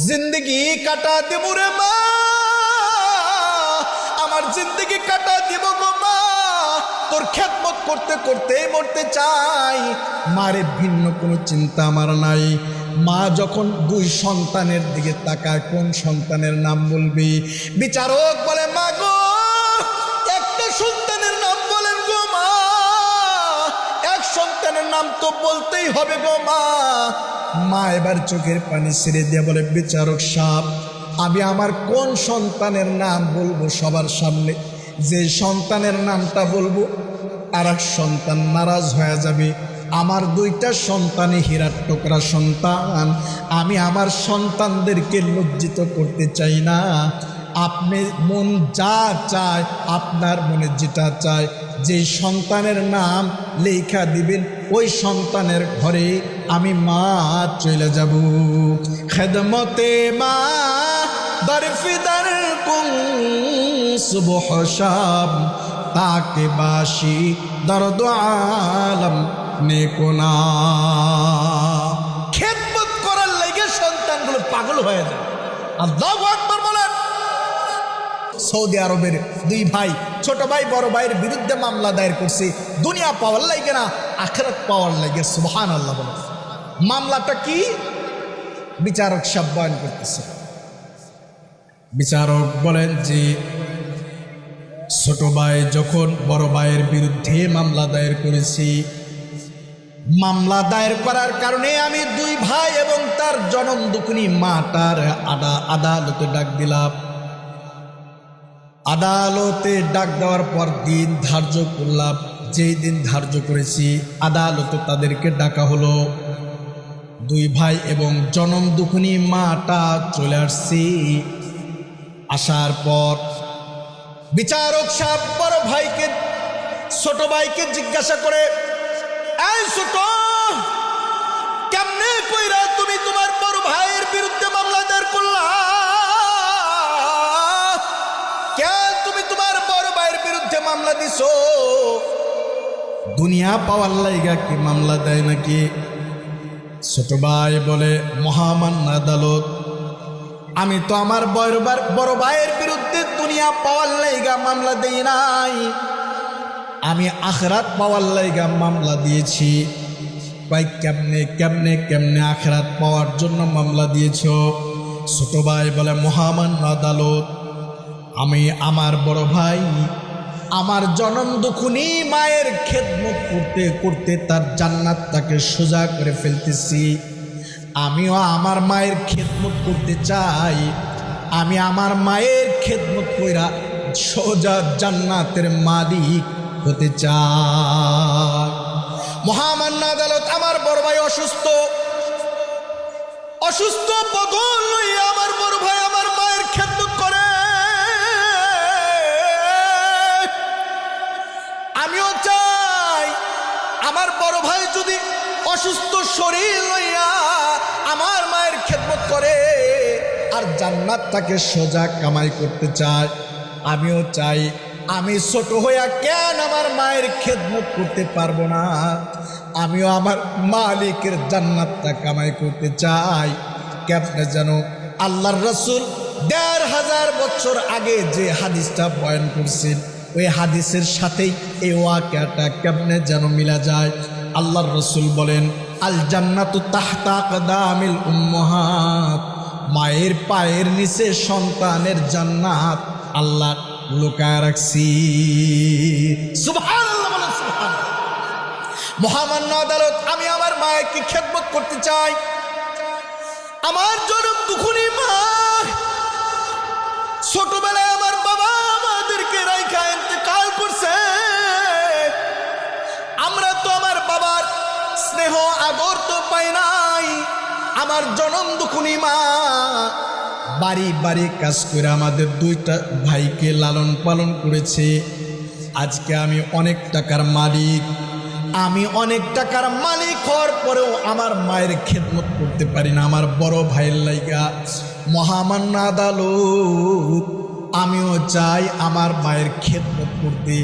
জিন্দগি কাটা দেব রে মা, আমার জিন্দগি কাটা দিব গো মা, তোর খেদমত করতে করতে মরতে চাই। মারে ভিন্ন কোনো চিন্তা আমার নাই। মা যখন দুই সন্তানের দিকে তাকায়, কোন সন্তানের নাম বলবি? বিচারক বলে মা গো, একটা সন্তানের নাম বলেন গো মা, এক সন্তানের নাম তো বলতেই হবে গো মা। মা এবার চোখের পানি ছেড়ে দিয়ে বলে, বিচারক সাহেব, আমি আমার কোন সন্তানের নাম বলবো সবার সামনে? যে সন্তানের নামটা বলবো আর এক সন্তান নারাজ হয়ে যাবে। আমার দুইটা সন্তানই হীরার টুকরা সন্তান, আমি আমার সন্তানদেরকে লজ্জিত করতে চাই না। আপনি মন যা চায়, আপনার মনে যেটা চায়, যে সন্তানের নাম লেখা দিবেন ওই সন্তানের ঘরে আমি মা চলে যাব। খেদমতে মা দরফিদার কুন সুবহ শাম, তাকে বাসি দর্দ আলম নেকোনা। খেদমত করার লাগে সন্তানগুলো পাগল হয়ে যায়। আল্লাহু আকবার বলেন। সৌদি আরবের দুই ভাই, ছোট ভাই বড় ভাইয়ের বিরুদ্ধে মামলা দায়ের করছে, দুনিয়া পাওয়ার লাগে না, আখিরাত পাওয়ার লাগে। সুবহানাল্লাহ বলেন। মামলাটা কি? বিচারক সাহেব বয়ান করতেছে। বিচারক বলেন যে ছোট ভাই যখন বড় ভাইয়ের বিরুদ্ধে মামলা দায়ের করেছি, মামলা দায়ের করার কারণে আমি দুই ভাই এবং তার জনম দুঃখিনী মাটার আদালতে ডাক দিলাম। আদালতে ডাক দেওয়ার পর দিন ধার্য করলাম। যেই দিন ধার্য করেছি আদালতে তাদেরকে ডাকা হলো। দুই ভাই এবং জনম দুঃখিনী মাটা চলে আসছি। আসার পর বিচারক সাহেব বড় ভাইকে, ছোট ভাইকে জিজ্ঞাসা করে, এই ছোট, কেমনে কইরা তুমি তোমার বড় ভাইয়ের বিরুদ্ধে মামলা দায়ের করলা? কেন তুমি তোমার বড় ভাইয়ের বিরুদ্ধে মামলা দিছো? দুনিয়া পাওয়ার লাইগা কি মামলা দেয় নাকি? ছোট ভাই বলে, মহামান্য আদালত, আমি তো আমার বড় ভাইয়ের বিরুদ্ধে দুনিয়া পাওয়ার লাইগা মামলা দেই নাই, আমি আখিরাত পাওয়ার লাইগা মামলা দিয়েছি। ভাই কেমনে কেমনে কেমনে আখিরাত পাওয়ার জন্য মামলা দিয়েছ? ছোট ভাই বলে, মহামান্য আদালত, আমি আমার বড় ভাই আমার জনম দুঃখিনী মায়ের খেদমত করতে করতে তার জান্নাতটাকে সোজা করে ফেলতেছি। আমিও আমার মায়ের খেদমত করতে চাই। আমি আমার মায়ের খেদমত কইরা সোজা জান্নাতের মালিক হতে চাই। মহামান্য আদালত, আমার বড় ভাই অসুস্থ, অসুস্থ বদল লইয়া আমার বড় ভাই আমার মায়ের খেদমত করে। আমিও চাই আমার বড় ভাই যদি অসুস্থ শরীর লইয়া আমার মায়ের খেদমত করে আর জান্নাতটাকে সোজা কামাই করতে চায়। আমিও চাই, আমি ছোট হইয়া কেন আমার মায়ের খেদমত করতে পারবো না? আমিও আমার মালিকের জান্নাতটা কামাই করতে চাই। কেমনে যেন আল্লাহর রাসূল ১৫০০ বছর আগে যে হাদিসটা বয়ান করছেন, ওই হাদিসের সাথেই এই ওয়াকিয়াটা কেমনে যেন মিলা যায়। আল্লাহর রাসূল বলেন, আল জান্নাতু তাহতা আকদামিল উম্মাহাত, মায়ের পায়ের নিচে সন্তানের জান্নাত আল্লাহ লুকায় রাখছি। সুবহানাল্লাহ বলেন, সুবহানাল্লাহ। মহামান্য আদালত, আমি আমার মায়েরকে খেদমত করতে চাই। আমার জনম দুঃখিনী মা, ছোটবেলায় আমার বাবা আমাদেরকে রাইখা ইন্তেকাল করছে। আমরা তো আমার বাবার স্নেহ আদর তো পাই নাই। আমার জনম দুঃখিনী মা বাড়ি বাড়ি কাজ করে আমাদের দুইটা ভাইকে লালন পালন করেছে। আজকে আমি অনেক টাকার মালিক, আমি অনেক টাকার মালিক হওয়ার পরেও আমার মায়ের খেদমত করতে পারি না আমার বড় ভাইয়ের লাইগা। মহামান্য আদালত, আমিও চাই আমার মায়ের খেদমত করতে।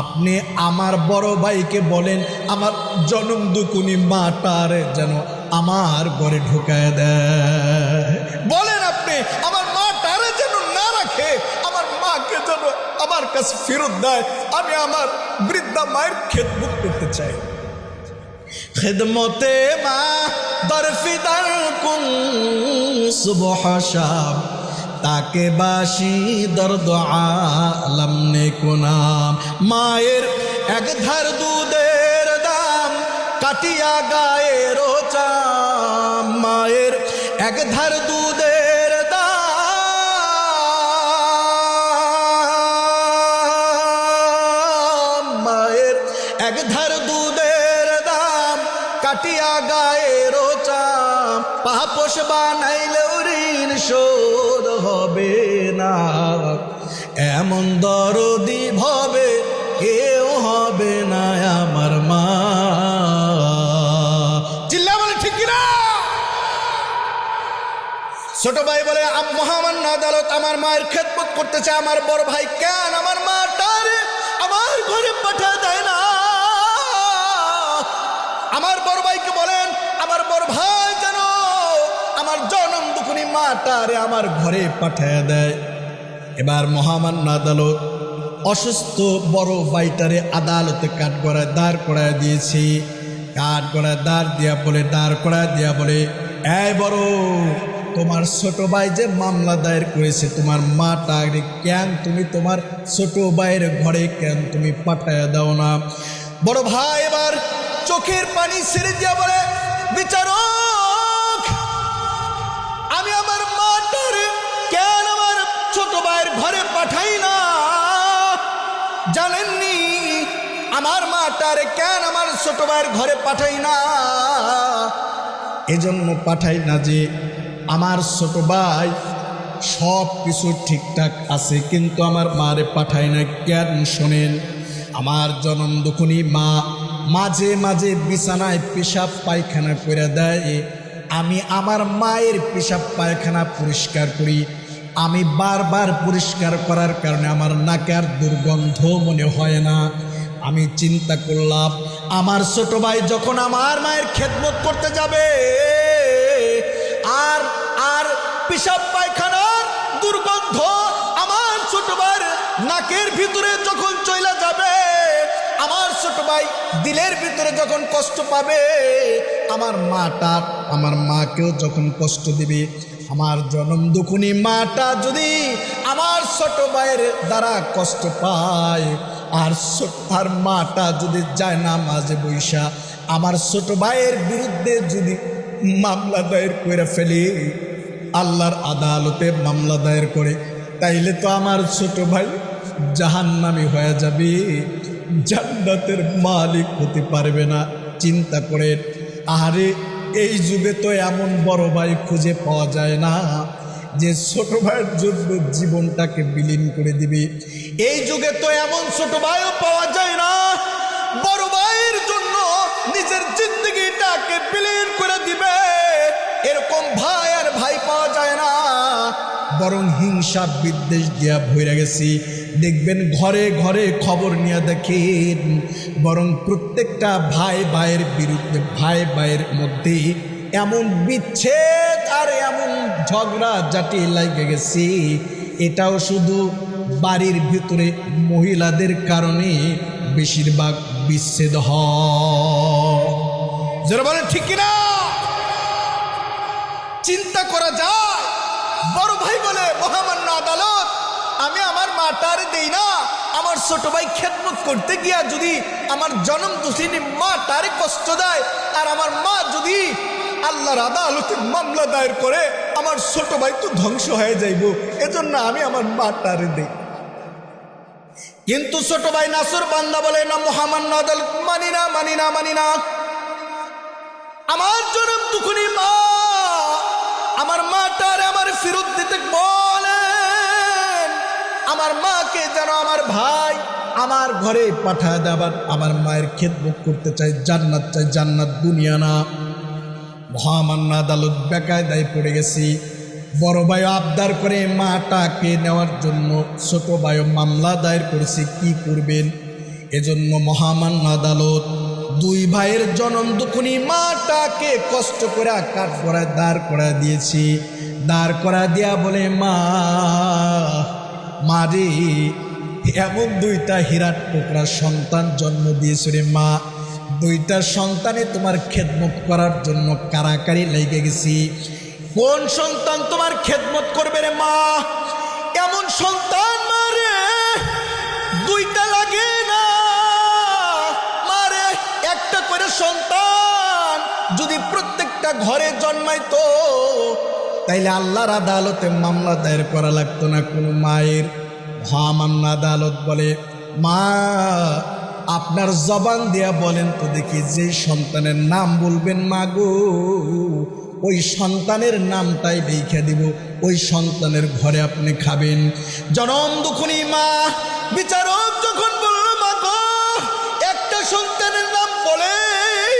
আপনি আমার বড় ভাইকে বলেন আমার জনম দুঃখিনী মাটার যেন আমার ঘরে ঢুকায় দেয়। বলেন আমার মাটারে যেন না রাখে, আমার মাকে যেন আমার কাছে ফেরত দেয়। আমি আমার বৃদ্ধা মায়ের খেদমত করতে চাই। খেদমতে মা দরফিদার কুন সুবহ শাম, তাকে বাসি দর্দ আলম নে কুনাম। মায়ের এক ধার দুধের দাম কাটিয়া গায়ের চাম, মায়ের এক ধার দুধের দাম, মায়ের এক ধার দুধের দাম কাটিয়া গায়ের চাম। পাপোশ বানাইলেও ঋণ শোধ হবে না, এমন দরদি ভবে কেউ হবে না আমার মা। চিল্লা বলে ঠিক কিনা? ছোট ভাই বলে মহামান্য আদালত আমার মায়ের খেদমত করতে চায়। আমার বড় ভাই কেন আমার মাটারে আমার ঘরে পাঠা দেয় না? আমার বড় ভাইকে বলেন আমার বড় ভাই যেন আমার জনম দুঃখিনী মাটারে আমার ঘরে পাঠায় দেয়। এবার মহামান্য আদালত অসুস্থ বড় ভাইটারে আদালতে কাঠগড়ায় দাঁড় করায় দিয়েছি। কাঠগড়ায় দাঁড় দিয়া বলে এই বড়, তোমার ছোট ভাই যে মামলা দায়ের করেছে তোমার মাটাকে কেন তুমি তোমার ছোট ভাইয়ের ঘরে কেন তুমি পাঠায় দাও না? বড় ভাই এবার চোখের পানি ছেড়ে দিয়া বলে বিচারক, আমি আমার মাটারে কেন আমার ছোট ভাইয়ের ঘরে পাঠাই না? জানেননি আমার মাটারে কেন আমার ছোট ভাইয়ের ঘরে পাঠাই না? এজন্য পাঠাই না যে আমার ছোট ভাই সব কিছু ঠিকঠাক আছে, কিন্তু আমার মারে পাঠাই না কেন শোনেন। আমার জনম দুঃখিনী মা মাঝে মাঝে বিছানায় পেশাব পায়খানা করে দেয়। আমি আমার মায়ের পেশাব পায়খানা পরিষ্কার করি। আমি বারবার পরিষ্কার করার কারণে আমার নাকের দুর্গন্ধ মনে হয় না। আমি চিন্তা করলাম আমার ছোট ভাই যখন আমার মায়ের খেদমত করতে যাবে আর আর পেশাব পায়খানার দুর্গন্ধ আমার ছোট ভাইয়ের নাকের ভিতরে যখন চলে যাবে, আমার ছোট ভাই দিলের ভিতরে যখন কষ্ট পাবে, আমার মাকেও যখন কষ্ট দিবে, আমার জনম দুঃখিনী মাটা যদি আমার ছোট ভাইয়ের দ্বারা কষ্ট পায় আর মাটা যদি যায় না মাঝে বৈশা আমার ছোট ভাইয়ের বিরুদ্ধে যদি মামলা দায়ের করে ফেলে, আল্লাহর আদালতে মামলা দায়ের করে, তাইলে তো আমার ছোট ভাই জাহান্নামী হয়ে যাবে, জান্নাতের মালিক হতে পারবে না। চিন্তা করে আরে এই যুগে তো এমন বড় ভাই খুঁজে পাওয়া যায় না যে ছোট ভাইয়ের জন্য জীবনটাকে বিলীন করে দিবে। এই যুগে তো এমন ছোট ভাইও পাওয়া যায় না বড় ভাইয়ের জন্য নিজের জিন্দগিটাকে বিলীন করে দিবে। এরকম ভাই আর ভাই পাওয়া যায় না, বরং হিংসা বিদ্বেষ দিয়া ভরে গেছি। দেখবেন ঘরে ঘরে খবর নিয়ে দেখেন, বরং প্রত্যেকটা ভাই ভাইয়ের বিরুদ্ধে ভাই ভাইয়ের মধ্যে এমন বিচ্ছেদ আর এমন ঝগড়া জাটি লাগে গেছে। এটাও শুধু বাড়ির ভিতরে মহিলাদের কারণে বেশিরভাগ বিচ্ছেদ হয়। যারা বলেন ঠিক কিনা? চিন্তা করা যায়। বড় ভাই বলে মহামান্য আদালত আমি আমার মাটারে দেই না, আমার ছোট ভাই খেদমত করতে গিয়া যদি আমার জনম দুঃখিনী মাটারে কষ্ট দেয় আর আমার মা যদি আল্লাহর আদালতে মামলা দায়ের করে, আমার ছোট ভাই তো ধ্বংস হয়ে যাইব, এজন্য আমি আমার মাটারে দেই। কিন্তু ছোট ভাই নাসর বান্দা বলে না মহামান্য আদালত মানি না, আমার জনম দুঃখিনী মা আমার মাটারে আমার ফেরত দিতে বলেন। আমার মাকে যেন আমার ভাই আমার ঘরে পাঠায় দেবার, আমার মায়ের খেদমত করতে চাই, জান্নাত দুনিয়া না। মহামান্য আদালত বেকায়দায় পড়ে গেছি। বড় ভাই আবদার করে মাটাকে নেওয়ার জন্য, ছোট ভাইও মামলা দায়ের করেছে, কি করবেন? এজন্য মহামান্য আদালত দুই ভাইয়ের জনম দুঃখিনী মাটাকে কষ্ট করে কাঠগড়ায় দাঁড় করা দিয়েছি। দাঁড় করা দিয়া বলে, মা মারে, এমন দুইটা হীরার টুকরা সন্তান জন্ম দিয়েছে রে মা, দুইটা সন্তানে তোমার খেদমত করার জন্য কারাকারি লেগে গেছি। কোন সন্তান তোমার খেদমত করবে রে মা? এমন সন্তান মারে দুইটা লাগে না মারে, একটা করে সন্তান যদি প্রত্যেকটা ঘরে জন্মাইতো তাইলে আল্লাহর আদালতে মামলা দায়ের করা লাগতো না কোনো মায়ের। মহামান্য আদালত বলে, মা আপনার জবান দিয়া বলেন তো দেখি, যে সন্তানের নাম বলবেন মা গো, ওই সন্তানের নামটাই লিখে দিব, ওই সন্তানের ঘরে আপনি খাবেন। জনম দুঃখিনী মা বিচারক যখন বলল, মা গো একটা সন্তানের নাম বলেন,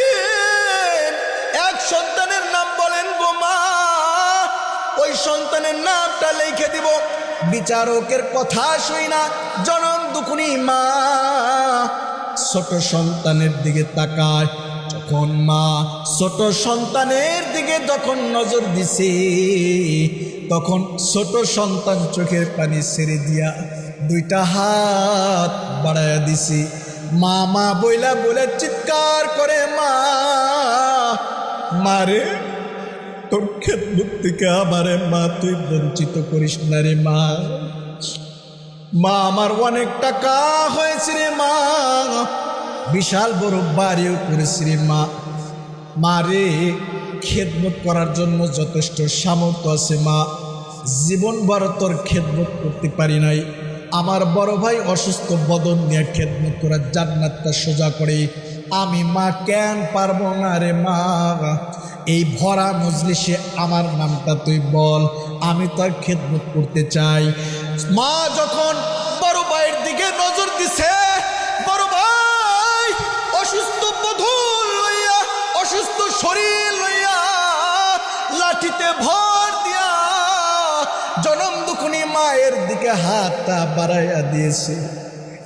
এক সন্তানের নাম বলেন গো মা, ওই সন্তানের নামটা লিখে দিব। বিচারকের কথা শুই না জনম দুঃখিনী মা ছোট সন্তানের দিকে তাকায়। যখন মা ছোট সন্তানের দিকে যখন নজর দিছে, তখন ছোট সন্তান চোখের পানি ছেড়ে দিয়া দুইটা হাত বাড়াইয়া দিছে। মা মা বইলা বলে চিৎকার করে, মা মারে, তোর খেদমত থেকে আমারে মা তুই বঞ্চিত করিস না রে মা। মা আমার অনেক টাকা হয়েছে রে মা, বিশাল বড় বাড়িও করেছি রে মা। মারে খেদমত করার জন্য যথেষ্ট সামর্থ্য আছে মা, জীবন ভর তোর খেদমত করতে পারি নাই। আমার বড় ভাই অসুস্থ, বদন নিয়ে খেদমত করার জান্নাতটা সোজা করে আমি মা কেন পারবো না রে মা? এই ভরা মজলিসে আমার নামটা তুই বল, আমি তার খেদমত করতে চাই। মা যখন বড় ভাইয়ের দিকে নজর দিছে, বড় ভাই অসুস্থ বধূ লইয়া, অসুস্থ শরীর লইয়া লাঠিতে ভর দিয়া জনম দুঃখিনী মায়ের দিকে হাতটা বাড়াইয়া দিয়েছে,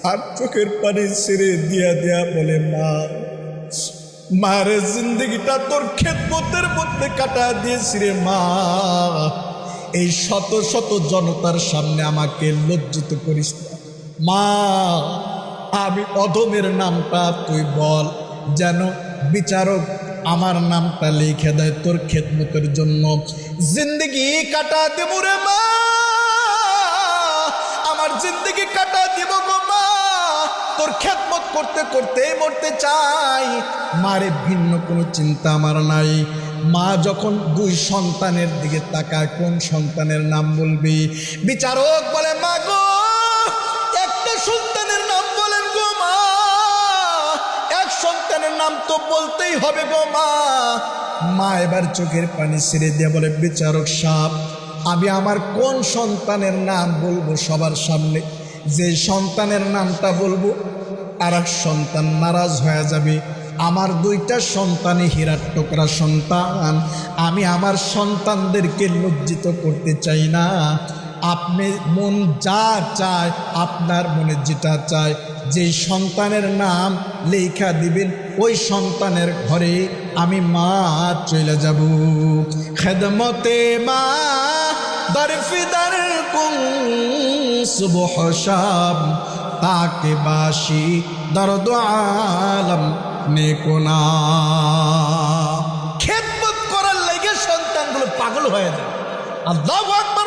আর চোখের পানি ছেড়ে দিয়া দিয়া বলে, মা মারে জিন্দগিটা তোর খেদমতের মধ্যে কাটা দিয়েছি রে মা, এই শত শত জনতার সামনে আমাকে লজ্জিত করিস না মা। আমি অধমের নামটা তুই বল, যেন বিচারক আমার নামটা লিখে দেয় তোর খেদমতের জন্য। জিন্দগি কাটা দেব রে মা, আমার জিন্দগি কাটা দিব গো মা, তোর খেদমত করতে করতে মরতে চাই। মারে ভিন্ন কোনো চিন্তা আমার নাই। মা যখন দুই সন্তানের দিকে তাকায়, কোন সন্তানের নাম বলবি? বিচারক বলে, মা গো একটা সন্তানের নাম বলেন গো মা, এক সন্তানের নাম তো বলতেই হবে গো মা। মা এবার চোখের পানি ছেড়ে দিয়ে বলে, বিচারক সাহেব আমি আমার কোন সন্তানের নাম বলবো সবার সামনে? যে সন্তানের নামটা বলবো আর এক সন্তান নারাজ হয়ে যাবে। আমার দুইটা সন্তানই হীরার টুকরা সন্তান, আমি আমার সন্তানদেরকে লজ্জিত করতে চাই না। আপনি মন যা চায়, আপনার মনে যেটা চায়, যে সন্তানের নাম লেখা দিবেন ওই সন্তানের ঘরে আমি মা চলে যাব। খেদমতে মা দরফিদার কুং সুবহ শাম, তাকে বাসি দরদ আলম নেকোনা। খেদমত করার লাগে সন্তানগুলো পাগল হয়ে যায়। আল্লাহু আকবার।